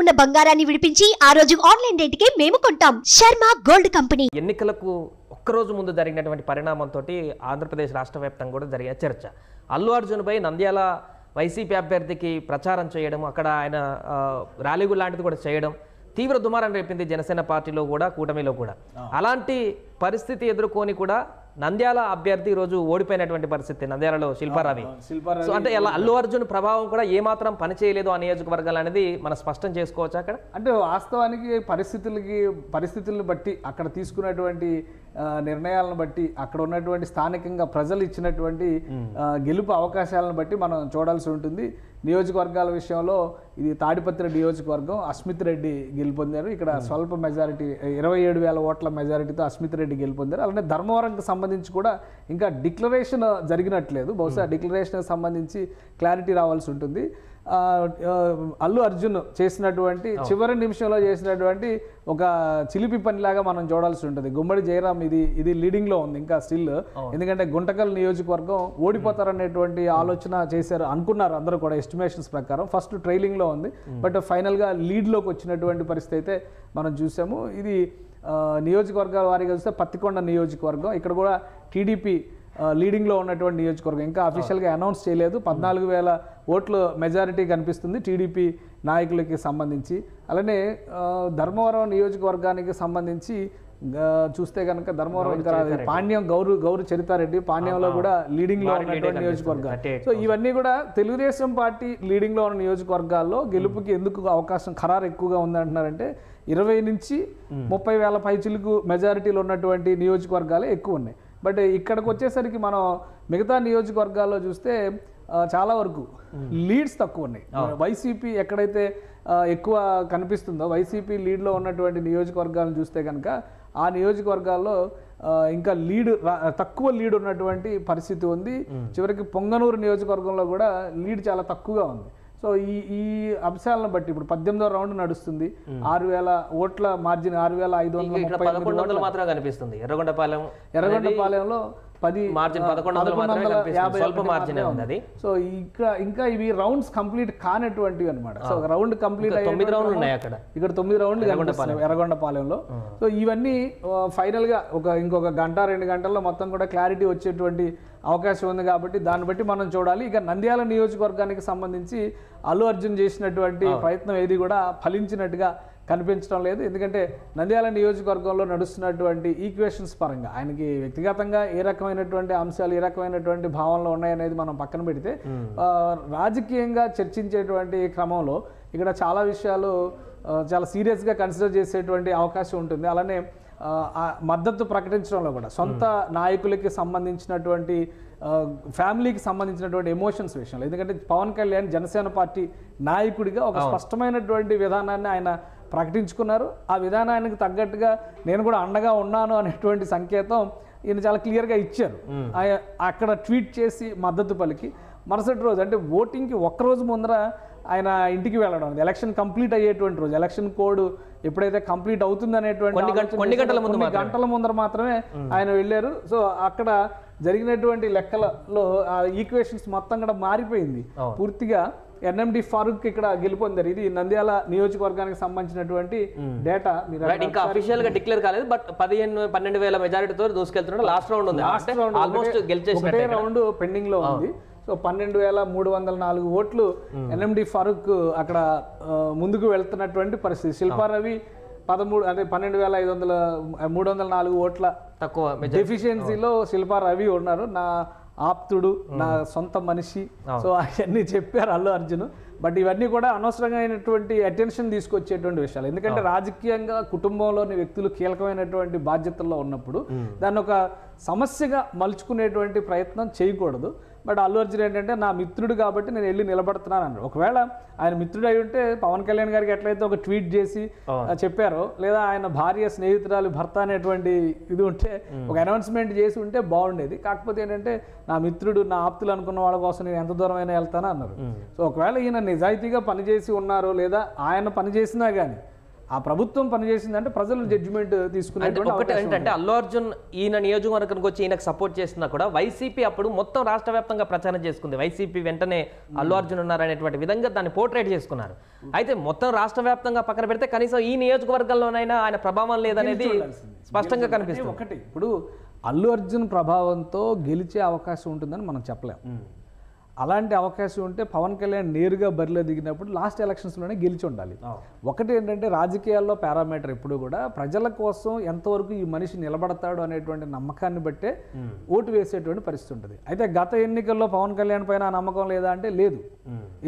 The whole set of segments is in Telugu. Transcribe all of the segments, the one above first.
ఉన్న బంగారాన్ని విడిపించి ఆ రోజు ఆన్లైన్ రేటుకే మేము కొంటాం. Sharma gold company. ఎన్నికలకు ఒక్కరోజు ముందు జరిగినటువంటి పరిణామంతో ఆంధ్రప్రదేశ్ రాష్ట్ర వ్యాప్తంగా కూడా జరిగిన చర్చ. అల్లు అర్జున్ పై నంద్యాల వైసీపీ అభ్యర్థికి ప్రచారం చేయడం, అక్కడ ఆయన ర్యాలీగు లాంటిది కూడా చేయడం తీవ్ర దుమారం రేపింది జనసేన పార్టీలో కూడా, కూటమిలో కూడా. అలాంటి పరిస్థితి ఎదుర్కొని కూడా నంద్యాల అభ్యర్థి రోజు ఓడిపోయినటువంటి పరిస్థితి, నంద్యాలలో శిల్పారావి. సో అంటే ఇలా అల్లు అర్జున్ ప్రభావం కూడా ఏమాత్రం పనిచేయలేదు ఆ నియోజకవర్గాలు అనేది మనం స్పష్టం చేసుకోవచ్చు. అక్కడ అంటే వాస్తవానికి పరిస్థితులను బట్టి, అక్కడ తీసుకున్నటువంటి నిర్ణయాలను బట్టి, అక్కడ ఉన్నటువంటి స్థానికంగా ప్రజలు ఇచ్చినటువంటి గెలుపు అవకాశాలను బట్టి మనం చూడాల్సి ఉంటుంది. నియోజకవర్గాల విషయంలో ఇది తాడిపత్రి నియోజకవర్గం, అస్మిత్ రెడ్డి గెలుపొందారు. ఇక్కడ స్వల్ప మెజారిటీ 27,000 ఓట్ల మెజారిటీతో అస్మిత్ రెడ్డి గెలుపొందారు. అలానే ధర్మవరంకి సంబంధించి కూడా ఇంకా డిక్లరేషన్ జరిగినట్లేదు. బహుశా డిక్లరేషన్ సంబంధించి క్లారిటీ రావాల్సి ఉంటుంది. అల్లు అర్జున్ చేసినటువంటి చివరి నిమిషంలో చేసినటువంటి ఒక చిలిపి పనిలాగా మనం చూడాల్సి ఉంటుంది. గుమ్మడి జయరాం ఇది లీడింగ్లో ఉంది ఇంకా స్టిల్. ఎందుకంటే గుంటకల్ నియోజకవర్గం ఓడిపోతారనేటువంటి ఆలోచన చేశారు అనుకున్నారు అందరూ కూడా ఎస్టిమేషన్స్ ప్రకారం. ఫస్ట్ ట్రైలింగ్లో ఉంది, బట్ ఫైనల్గా లీడ్లోకి వచ్చినటువంటి పరిస్థితి అయితే మనం చూసాము. ఇది నియోజకవర్గాల వారీగా చూస్తే పత్తికొండ నియోజకవర్గం, ఇక్కడ కూడా టీడీపీ లీడింగ్లో ఉన్నటువంటి నియోజకవర్గం. ఇంకా అఫీషియల్గా అనౌన్స్ చేయలేదు. 14,000 ఓట్ల మెజారిటీ కనిపిస్తుంది టీడీపీ నాయకులకి సంబంధించి. అలానే ధర్మవరం నియోజకవర్గానికి సంబంధించి చూస్తే కనుక ధర్మవరం ఇంకా పాండ్యం గౌరు చరితారెడ్డి పాండ్యంలో కూడా లీడింగ్లో ఉన్నటువంటి నియోజకవర్గాలు. సో ఇవన్నీ కూడా తెలుగుదేశం పార్టీ లీడింగ్లో ఉన్న నియోజకవర్గాల్లో గెలుపుకి ఎందుకు అవకాశం ఖరారు ఎక్కువగా ఉందంటున్నారంటే 20 నుంచి 30,000 పైచిలకు మెజారిటీలు ఉన్నటువంటి నియోజకవర్గాలే ఎక్కువ ఉన్నాయి. బట్ ఇక్కడికి వచ్చేసరికి మనం మిగతా నియోజకవర్గాల్లో చూస్తే చాలా వరకు లీడ్స్ తక్కువ ఉన్నాయి. వైసీపీ ఎక్కడైతే ఎక్కువ కనిపిస్తుందో, వైసీపీ లీడ్లో ఉన్నటువంటి నియోజకవర్గాలను చూస్తే కనుక ఆ నియోజకవర్గాల్లో ఇంకా తక్కువ లీడ్ ఉన్నటువంటి పరిస్థితి ఉంది. చివరికి పొంగనూరు నియోజకవర్గంలో కూడా లీడ్ చాలా తక్కువగా ఉంది. సో ఈ అంశాలను బట్టి ఇప్పుడు 18వ రౌండ్ నడుస్తుంది. 6,000 ఓట్ల మార్జిన్, 6,530 మాత్రం కనిపిస్తుంది. ఎర్రగొండపాలెంలో 1150. సో ఇంకా ఇవి రౌండ్స్ కంప్లీట్ కానటువంటివి అనమాట. సో రౌండ్ కంప్లీట్ అయ్యి 9 రౌండ్లు ఉన్నాయి అక్కడ. ఇక్కడ 9 రౌండ్లు ఎర్రగొండపాలెంలో. సో ఇవన్నీ ఫైనల్ గా ఇంకొక గంట 2 గంటల్లో మొత్తం కూడా క్లారిటీ వచ్చేటువంటి అవకాశం ఉంది. కాబట్టి దాన్ని బట్టి మనం చూడాలి. ఇక నంద్యాల నియోజకవర్గానికి సంబంధించి అల్లు అర్జున్ చేసినటువంటి ప్రయత్నం ఏది కూడా ఫలించినట్టుగా కనిపించడం లేదు. ఎందుకంటే నంద్యాల నియోజకవర్గంలో నడుస్తున్నటువంటి ఈక్వేషన్స్ పరంగా ఆయనకి వ్యక్తిగతంగా ఏ రకమైనటువంటి అంశాలు, ఏ రకమైనటువంటి భావనలు ఉన్నాయనేది మనం పక్కన పెడితే, రాజకీయంగా చర్చించేటువంటి క్రమంలో ఇక్కడ చాలా విషయాలు చాలా సీరియస్గా కన్సిడర్ చేసేటువంటి అవకాశం ఉంటుంది. అలానే మద్దతు ప్రకటించడంలో కూడా సొంత నాయకులకి సంబంధించినటువంటి ఫ్యామిలీకి సంబంధించినటువంటి ఎమోషన్స్ విషయంలో, ఎందుకంటే పవన్ కళ్యాణ్ జనసేన పార్టీ నాయకుడిగా ఒక స్పష్టమైనటువంటి విధానాన్ని ఆయన ప్రకటించుకున్నారు. ఆ విధానానికి తగ్గట్టుగా నేను కూడా అండగా ఉన్నాను అనేటువంటి సంకేతం ఈయన చాలా క్లియర్గా ఇచ్చారు. అక్కడ ట్వీట్ చేసి మద్దతు పలికి మరుసటి రోజు అంటే ఓటింగ్కి ఒక్కరోజు ముందర ఆయన ఇంటికి వెళ్ళడం, ఎలక్షన్ కంప్లీట్ అయ్యేటువంటి రోజు, ఎలక్షన్ కోడ్ ఎప్పుడైతే కంప్లీట్ అవుతుంది అనేటువంటి కొన్ని గంటల ముందర మాత్రమే ఆయన వెళ్ళారు. సో అక్కడ జరిగినటువంటి లెక్కలలో ఆ ఈక్వేషన్స్ మొత్తం కూడా మారిపోయింది పూర్తిగా. ఎన్ఎండి ఫారూక్ ఇక్కడ గెలుపొందారు. ఇది నంద్యాల నియోజకవర్గానికి సంబంధించినటువంటి డేటా. ఇంకా అఫీషియల్ గా డిక్లేర్ కాలేదు, బట్ 12,000 మెజారిటీతో దూసుకెళ్తున్నారు. లాస్ట్ రౌండ్ ఉంది, ఆల్మోస్ట్ గెలిచేసినట్టే. రౌండ్ పెండింగ్ లో ఉంది. సో 12,304 ఓట్లు ఎన్ఎండి ఫారూక్ అక్కడ ముందుకు వెళ్తున్నటువంటి పరిస్థితి. శిల్పారవి 12,304 ఓట్ల తక్కువ డెఫిషియన్సీలో శిల్పారవి ఉన్నారు. నా ఆప్తుడు, నా సొంత మనిషి, సో అవన్నీ చెప్పారు అల్లు అర్జున్. బట్ ఇవన్నీ కూడా అనవసరమైనటువంటి అటెన్షన్ తీసుకొచ్చేటువంటి విషయాలు. ఎందుకంటే రాజకీయంగా కుటుంబంలోని వ్యక్తులు కీలకమైనటువంటి బాధ్యతల్లో ఉన్నప్పుడు దాన్ని ఒక సమస్యగా మలుచుకునేటువంటి ప్రయత్నం చేయకూడదు. బట్ అల్లు అర్జున్ ఏంటంటే నా మిత్రుడు కాబట్టి నేను వెళ్ళి నిలబడుతున్నాను అన్నాడు. ఒకవేళ ఆయన మిత్రుడు అయి ఉంటే పవన్ కళ్యాణ్ గారికి ఎట్లయితే ఒక ట్వీట్ చేసి చెప్పారో, లేదా ఆయన భార్య స్నేహితురాలు భర్త అనేటువంటి ఇది ఉంటే ఒక అనౌన్స్మెంట్ చేసి ఉంటే బాగుండేది. కాకపోతే ఏంటంటే నా మిత్రుడు, నా ఆప్తులు అనుకున్న వాళ్ళ కోసం నేను ఎంత దూరం అయినా వెళ్తాను అన్నారు. సో ఒకవేళ ఈయన నిజాయితీగా పనిచేసి ఉన్నారో, లేదా ఆయన పనిచేసినా కానీ ఆ ప్రభుత్వం పనిచేసిందంటే ప్రజలు జడ్జిమెంట్ తీసుకునేటువంటి ఒకటి ఏంటంటే అల్లు అర్జున్ ఈయన నియోజకవర్గానికి వచ్చి ఈయనకు సపోర్ట్ చేసినా కూడా వైసీపీ అప్పుడు మొత్తం రాష్ట్ర వ్యాప్తంగా ప్రచారం చేసుకుంది. వైసీపీ వెంటనే అల్లు అర్జున్ ఉన్నారనేటువంటి విధంగా దాన్ని పోర్ట్రేట్ చేసుకున్నారు. అయితే మొత్తం రాష్ట్ర వ్యాప్తంగా పక్కన పెడితే కనీసం ఈ నియోజకవర్గంలోనైనా ఆయన ప్రభావం లేదనేది స్పష్టంగా కనిపిస్తుంది. ఒకటి ఇప్పుడు అల్లు అర్జున్ ప్రభావంతో గెలిచే అవకాశం ఉంటుందని మనం చెప్పలేం. అలాంటి అవకాశం ఉంటే పవన్ కళ్యాణ్ నేరుగా బరిలో దిగినప్పుడు లాస్ట్ ఎలక్షన్స్లోనే గెలిచి ఉండాలి. ఒకటి ఏంటంటే రాజకీయాల్లో పారామీటర్ ఎప్పుడు కూడా ప్రజల కోసం ఎంతవరకు ఈ మనిషి నిలబడతాడు అనేటువంటి నమ్మకాన్ని బట్టే ఓటు వేసేటువంటి పరిస్థితి ఉంటుంది. అయితే గత ఎన్నికల్లో పవన్ కళ్యాణ్ పైన ఆ నమ్మకం లేదా అంటే లేదు.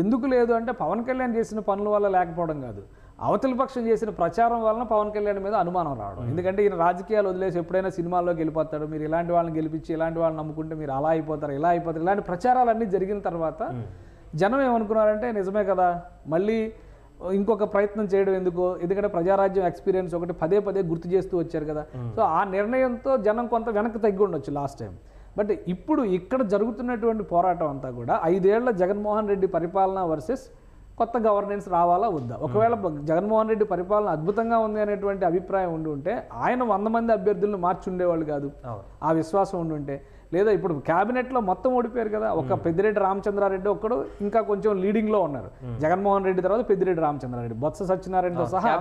ఎందుకు లేదు అంటే పవన్ కళ్యాణ్ చేసిన పనుల వల్ల లేకపోవడం కాదు, అవతల పక్షం చేసిన ప్రచారం వలన పవన్ కళ్యాణ్ మీద అనుమానం రావడం. ఎందుకంటే ఈయన రాజకీయాలు వదిలేసి ఎప్పుడైనా సినిమాల్లోకి వెళ్ళిపోతాడు, మీరు ఇలాంటి వాళ్ళని గెలిపించి ఇలాంటి వాళ్ళని నమ్ముకుంటే మీరు అలా అయిపోతారు ఇలా అయిపోతారు, ఇలాంటి ప్రచారాలన్నీ జరిగిన తర్వాత జనం ఏమనుకున్నారంటే నిజమే కదా మళ్ళీ ఇంకొక ప్రయత్నం చేయడం ఎందుకో, ఎందుకంటే ప్రజారాజ్యం ఎక్స్పీరియన్స్ ఒకటి పదే పదే గుర్తు చేస్తూ వచ్చారు కదా. సో ఆ నిర్ణయంతో జనం కొంత వెనక్కి తగ్గి ఉండొచ్చు లాస్ట్ టైం. బట్ ఇప్పుడు ఇక్కడ జరుగుతున్నటువంటి పోరాటం అంతా కూడా 5 ఏళ్ల జగన్మోహన్ రెడ్డి పరిపాలన వర్సెస్ కొత్త గవర్నెన్స్ రావాలా వద్దా. ఒకవేళ జగన్మోహన్ రెడ్డి పరిపాలన అద్భుతంగా ఉంది అనేటువంటి అభిప్రాయం ఉండి ఉంటే ఆయన 100 మంది అభ్యర్థులను మార్చి ఉండేవాళ్ళు కాదు, ఆ విశ్వాసం ఉండి ఉంటే. లేదా ఇప్పుడు క్యాబినెట్లో మొత్తం ఓడిపోయారు కదా, ఒక పెద్దిరెడ్డి రామచంద్రారెడ్డి ఒక్కడు ఇంకా కొంచెం లీడింగ్లో ఉన్నారు. జగన్మోహన్ రెడ్డి తర్వాత పెద్దిరెడ్డి రామచంద్రారెడ్డి, బొత్స సత్యనారాయణతో సహా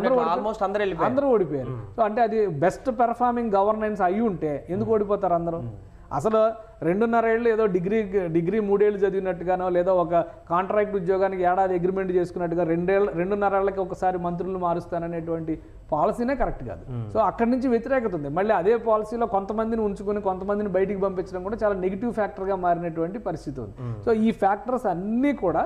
అందరూ ఓడిపోయారు. సో అంటే అది బెస్ట్ పెర్ఫార్మింగ్ గవర్నెన్స్ అయ్యి ఉంటే ఎందుకు ఓడిపోతారు అందరూ? అసలు 2.5 ఏళ్ళు ఏదో డిగ్రీ 3 ఏళ్ళు చదివినట్టుగానో లేదా ఒక కాంట్రాక్ట్ ఉద్యోగానికి ఏడాది అగ్రిమెంట్ చేసుకున్నట్టుగా 2.5 ఏళ్ళకి ఒకసారి మంత్రులు మారుస్తాననేటువంటి పాలసీనే కరెక్ట్ కాదు. సో అక్కడి నుంచి వ్యతిరేకత ఉంది. మళ్ళీ అదే పాలసీలో కొంతమందిని ఉంచుకొని కొంతమందిని బయటికి పంపించడం కూడా చాలా నెగిటివ్ ఫ్యాక్టర్గా మారినటువంటి పరిస్థితి ఉంది. సో ఈ ఫ్యాక్టర్స్ అన్నీ కూడా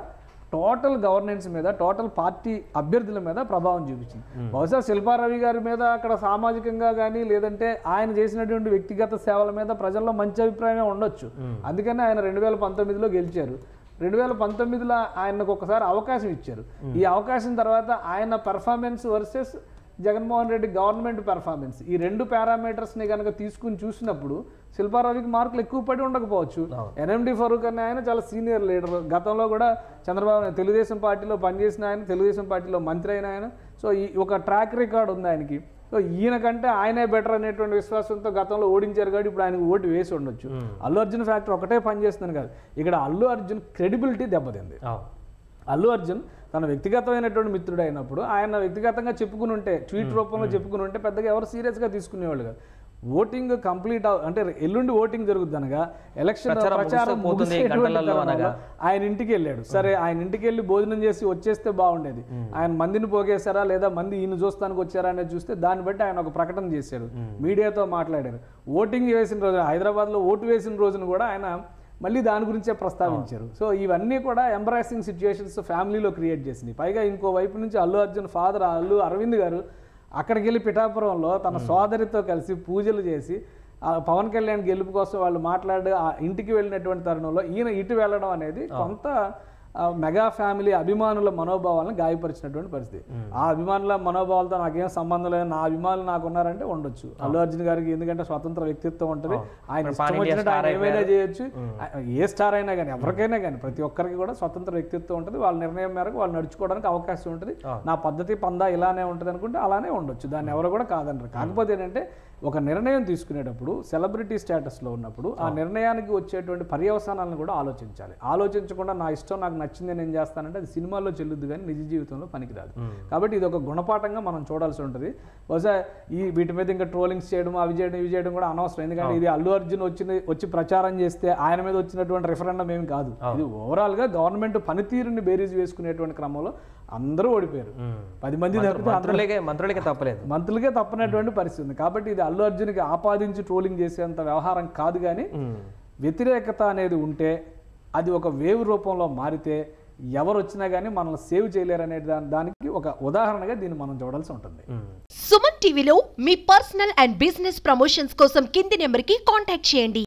టోటల్ గవర్నెన్స్ మీద టోటల్ పార్టీ అభ్యర్థుల మీద ప్రభావం చూపించింది. బహుశా శిల్పారవి గారి మీద అక్కడ సామాజికంగా కానీ లేదంటే ఆయన చేసినటువంటి వ్యక్తిగత సేవల మీద ప్రజల్లో మంచి అభిప్రాయమే ఉండొచ్చు. అందుకని ఆయన 2019లో గెలిచారు. 2019లో ఆయనకు ఒకసారి అవకాశం ఇచ్చారు. ఈ అవకాశం తర్వాత ఆయన performance versus Jaganmohan Reddy government performance ఈ 2 పారామీటర్స్ని కనుక తీసుకుని చూసినప్పుడు శిల్పారావికి మార్కులు ఎక్కువ పడి ఉండకపోవచ్చు. ఎన్ఎండి ఫరూక్ అనే ఆయన చాలా సీనియర్ లీడర్, గతంలో కూడా చంద్రబాబు తెలుగుదేశం పార్టీలో పనిచేసిన ఆయన, తెలుగుదేశం పార్టీలో మంత్రి అయిన ఆయన. సో ఈ ఒక ట్రాక్ రికార్డ్ ఉంది ఆయనకి. సో ఈయన కంటే ఆయనే బెటర్ అనేటువంటి విశ్వాసంతో గతంలో ఓడించారు కాబట్టి ఇప్పుడు ఆయనకు ఓటు వేసి ఉండొచ్చు. అల్లు అర్జున్ ఫ్యాక్టర్ ఒకటే పనిచేస్తుంది కాదు, ఇక్కడ అల్లు అర్జున్ క్రెడిబిలిటీ దెబ్బతింది. అల్లు అర్జున్ తన వ్యక్తిగతమైనటువంటి మిత్రుడు అయినప్పుడు ఆయన వ్యక్తిగతంగా చెప్పుకుని ఉంటే, ట్వీట్ రూపంలో చెప్పుకుని ఉంటే పెద్దగా ఎవరు సీరియస్గా తీసుకునేవాళ్ళు కాదు. ఓటింగ్ కంప్లీట్ అంటే ఎల్లుండి ఓటింగ్ జరుగుతుంది అనగా ఎలక్షన్ ప్రచారం ఆయన ఇంటికి వెళ్ళాడు. సరే ఆయన ఇంటికి వెళ్ళి భోజనం చేసి వచ్చేస్తే బాగుండేది. ఆయన మందిని పోగేశారా లేదా మంది ఈయన చూస్తానికి వచ్చారా అనేది చూస్తే దాన్ని బట్టి ఆయన ఒక ప్రకటన చేశాడు, మీడియాతో మాట్లాడారు. ఓటింగ్ వేసిన రోజు హైదరాబాద్లో ఓటు వేసిన రోజున కూడా ఆయన మళ్ళీ దాని గురించే ప్రస్తావించారు. సో ఇవన్నీ కూడా ఎంబ్రాసింగ్ సిచ్యుయేషన్స్ ఫ్యామిలీలో క్రియేట్ చేసింది. పైగా ఇంకో వైపు నుంచి అల్లు అర్జున్ ఫాదర్ అల్లు అరవింద్ గారు అక్కడికి వెళ్ళి పిఠాపురంలో తన సోదరితో కలిసి పూజలు చేసి పవన్ కళ్యాణ్ గెలుపు కోసం వాళ్ళు మాట్లాడి ఆ ఇంటికి వెళ్ళినటువంటి తరుణంలో ఈయన ఇటు వెళ్ళడం అనేది కొంత మెగా ఫ్యామిలీ అభిమానుల మనోభావాలను గాయపరిచినటువంటి పరిస్థితి. ఆ అభిమానుల మనోభావాలతో నాకేం సంబంధం లేదు, నా అభిమానులు నాకు ఉన్నారంటే ఉండొచ్చు అల్లు అర్జున్ గారికి. ఎందుకంటే స్వతంత్ర వ్యక్తిత్వం ఉంటుంది, ఆయన ఇష్టం వచ్చినట్టు ఆయన ఏమైనా చేయొచ్చు. ఏ స్టార్ అయినా కానీ ఎవరికైనా కానీ ప్రతి ఒక్కరికి కూడా స్వతంత్ర వ్యక్తిత్వం ఉంటుంది. వాళ్ళ నిర్ణయం మేరకు వాళ్ళు నడుచుకోవడానికి అవకాశం ఉంటుంది. నా పద్ధతి పందా ఇలానే ఉంటుంది అనుకుంటే అలానే ఉండొచ్చు, దాన్ని ఎవరు కూడా కాదనరు. కాకపోతే ఏంటంటే ఒక నిర్ణయం తీసుకునేటప్పుడు సెలబ్రిటీ స్టేటస్లో ఉన్నప్పుడు ఆ నిర్ణయానికి వచ్చేటువంటి పర్యవసానాలను కూడా ఆలోచించాలి. ఆలోచించకుండా నా ఇష్టం నాకు నచ్చింది నేను చేస్తానంటే అది సినిమాల్లో చెల్లుద్దు కానీ నిజ జీవితంలో పనికిరాదు. కాబట్టి ఇది ఒక గుణపాఠంగా మనం చూడాల్సి ఉంటుంది. బహుశా వీటి మీద ఇంకా ట్రోలింగ్స్ చేయడం అవి చేయడం కూడా అనవసరం. ఎందుకంటే ఇది అల్లు అర్జున్ వచ్చి ప్రచారం చేస్తే ఆయన మీద వచ్చినటువంటి రిఫరెండం ఏమి కాదు. ఇది ఓవరాల్గా గవర్నమెంట్ పనితీరుని బేరీజ్ వేసుకునేటువంటి క్రమంలో అందరూ ఓడిపోయారు. 10 మంది మంత్రులకే తప్పనటువంటి పరిస్థితి ఉంది. కాబట్టి ఇది అల్లు అర్జున్కి ఆపాదించి ట్రోలింగ్ చేసేంత వ్యవహారం కాదు. కానీ వ్యతిరేకత అనేది ఉంటే అది ఒక వేవ్ రూపంలో మారితే ఎవరు వచ్చినా కానీ మనల్ని సేవ్ చేయలేరు అనే దానికి ఒక ఉదాహరణగా దీన్ని మనం చూడాల్సి ఉంటుంది. సుమన్ టీవీలో మీ పర్సనల్ అండ్ బిజినెస్ ప్రమోషన్స్ కోసం కింది నెంబర్కి కాంటాక్ట్ చేయండి.